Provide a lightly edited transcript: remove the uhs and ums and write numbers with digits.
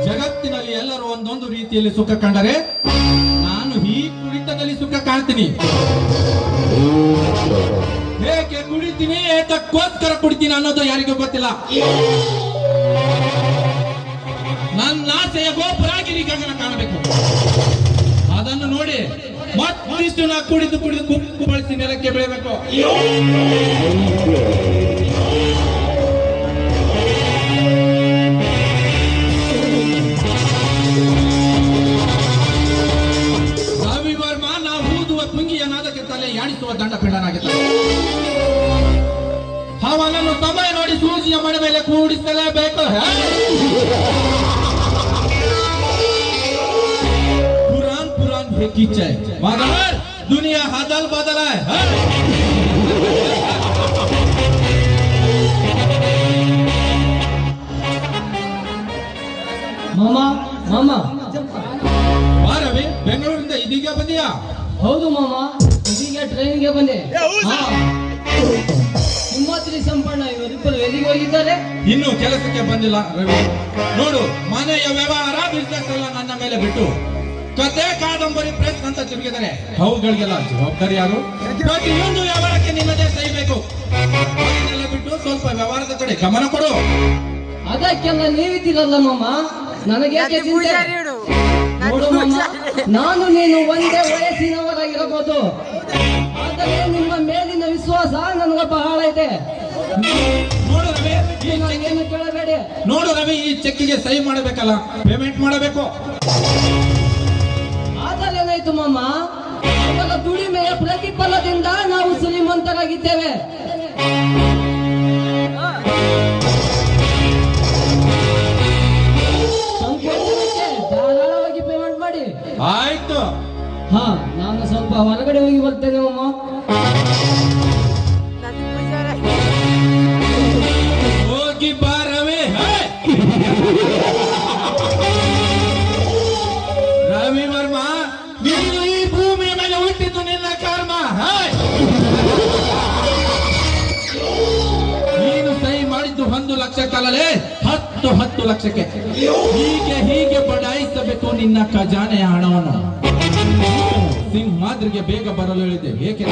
ಜಗತ್ತಿನಲ್ಲಿ ಎಲ್ಲರೂ ಒಂದೊಂದು ರೀತಿಯಲ್ಲಿ ಸುಖ ಕಂಡರೆ ನಾನು ಈ ಕುಡಿತದಲ್ಲಿ ಸುಖ ಕಾಣ್ತೀನಿ. ಏಕೆ ಕುಡಿತೀನಿ, ಏತಕ್ಕೋಸ್ಕರ ಕುಡಿತೀನಿ ಅನ್ನೋದು ಯಾರಿಗೂ ಗೊತ್ತಿಲ್ಲ. ನನ್ನ ಆಸೆಯ ಗೋಪುರಾಗಿರಿ ಗಗನ ಕಾಣಬೇಕು. ಅದನ್ನು ನೋಡಿ ಮತ್ತಿಷ್ಟು ನಾ ಕುಡಿದು ಕುಪ್ಪು ಬಳಸಿ ನೆಲಕ್ಕೆ ಬೆಳೆಯಬೇಕು. ರವಿವರ್ಮ ನಾ ಊದುವ ತುಂಗಿಯ ನಾದಕ್ಕೆ ತಲೆ ಯಾಣಿಸುವ ದಂಡಪಿಂಡನಾಗಿದ್ದ. ಅವನನ್ನು ಸಮಯ ನೋಡಿ ಸೂಜಿಯ ಮನೆ ಮೇಲೆ ಕೂಡಿಸಲೇಬೇಕು. पुरान है कीचड़ मगर दुनिया हदल बदल है। ಮಾಮಾ ಮಾಮಾ ರವಿ ಬೆಂಗಳೂರಿಂದ ಇದೀಗ ಬಂದಿಯಾ? ಹೌದು ಮಾಮಾ, ಇದೀಗ ಟ್ರೈನ್ಗೆ ಬಂದೆ. ಹಿಮಾದ್ರಿ ಸಂಪಣ್ಣ ಇವರಿಬ್ಬರು ಎಲ್ಲಿಗೆ ಹೋಗಿದ್ದಾರೆ? ಇನ್ನು ಕೆಲಸಕ್ಕೆ ಬಂದಿಲ್ಲ ರವಿ. ನೋಡು, ಮನೆಯ ವ್ಯವಹಾರ ಬಿಸ್ನೆಸ್ ಎಲ್ಲ ನನ್ನ ಮೇಲೆ ಬಿಟ್ಟು ಕತೆ ಕಾದಂಬರಿ ಪ್ರೆಸ್ ಅಂತ ತಿರುಗಿದರೆ ಅವುಗಳಿಗೆಲ್ಲ ಜವಾಬ್ದಾರಿ ಯಾರು? ಪ್ರತಿಯೊಂದು ವ್ಯವಹಾರಕ್ಕೆ ನಿನ್ನದೇ ಸಹಿಬೇಕು. ಅದನ್ನೆಲ್ಲ ಬಿಟ್ಟು ಸ್ವಲ್ಪ ವ್ಯವಹಾರದ ಕಡೆ ಗಮನ ಕೊಡು. ಅದಕ್ಕೆಲ್ಲ ನೀವಿದ್ದೀರಲ್ಲ ಮಾಮ, ನನಗೆ ನೋಡು ಮಾಮ, ನಾನು ನೀನು ಒಂದೇ ವಯಸ್ಸಿನವರಾಗಿರಬಹುದು, ಆದರೆ ನಿಮ್ಮ ಮೇಲಿನ ವಿಶ್ವಾಸ ನನಗೆ ಬಹಳ ಇದೆ. ನೋಡು ರವಿ, ಏನು ಕೇಳಬೇಡಿ. ನೋಡು ರವಿ, ಈ ಚೆಕ್ಕಿಗೆ ಸಹಿ ಮಾಡಬೇಕಲ್ಲ, ಪೇಮೆಂಟ್ ಮಾಡಬೇಕು. ಆದರೆ ಏನಾಯ್ತು ಮಾಮ, ಅವರ ದುಡಿಮೆಯ ಪ್ರತಿಫಲದಿಂದ ನಾವು ಶ್ರೀಮಂತರಾಗಿದ್ದೇವೆ. ಧಾರಾಳವಾಗಿ ಪೇಮೆಂಟ್ ಮಾಡಿ. ಆಯ್ತು. ಹಾ, ನಾನು ಸ್ವಲ್ಪ ಹೊರಗಡೆ ಹೋಗಿ ಬರ್ತೇನೆ ಮಾಮ. ಹೋಗಿ ಬಾ ರವಿ. ರವಿ ವರ್ಮ, ನೀನು ಈ ಭೂಮಿಯ ಮೇಲೆ ಹುಟ್ಟಿದ್ದು ನಿನ್ನ ಕರ್ಮ. ನೀನು ಸಹಿ ಮಾಡಿದ್ದು 1 ಲಕ್ಷಕ್ಕಲ್ಲೇ 10 ಲಕ್ಷಕ್ಕೆ. ಹೀಗೆ ಬಡಾಯಿಸಬೇಕು ನಿನ್ನ ಖಜಾನೆಯ ಹಣವನ್ನು. ಸಿಂಹಾದ್ರಿಗೆ ಬೇಗ ಬರಲು ಹೇಳಿದ್ದೆ, ಏಕೆ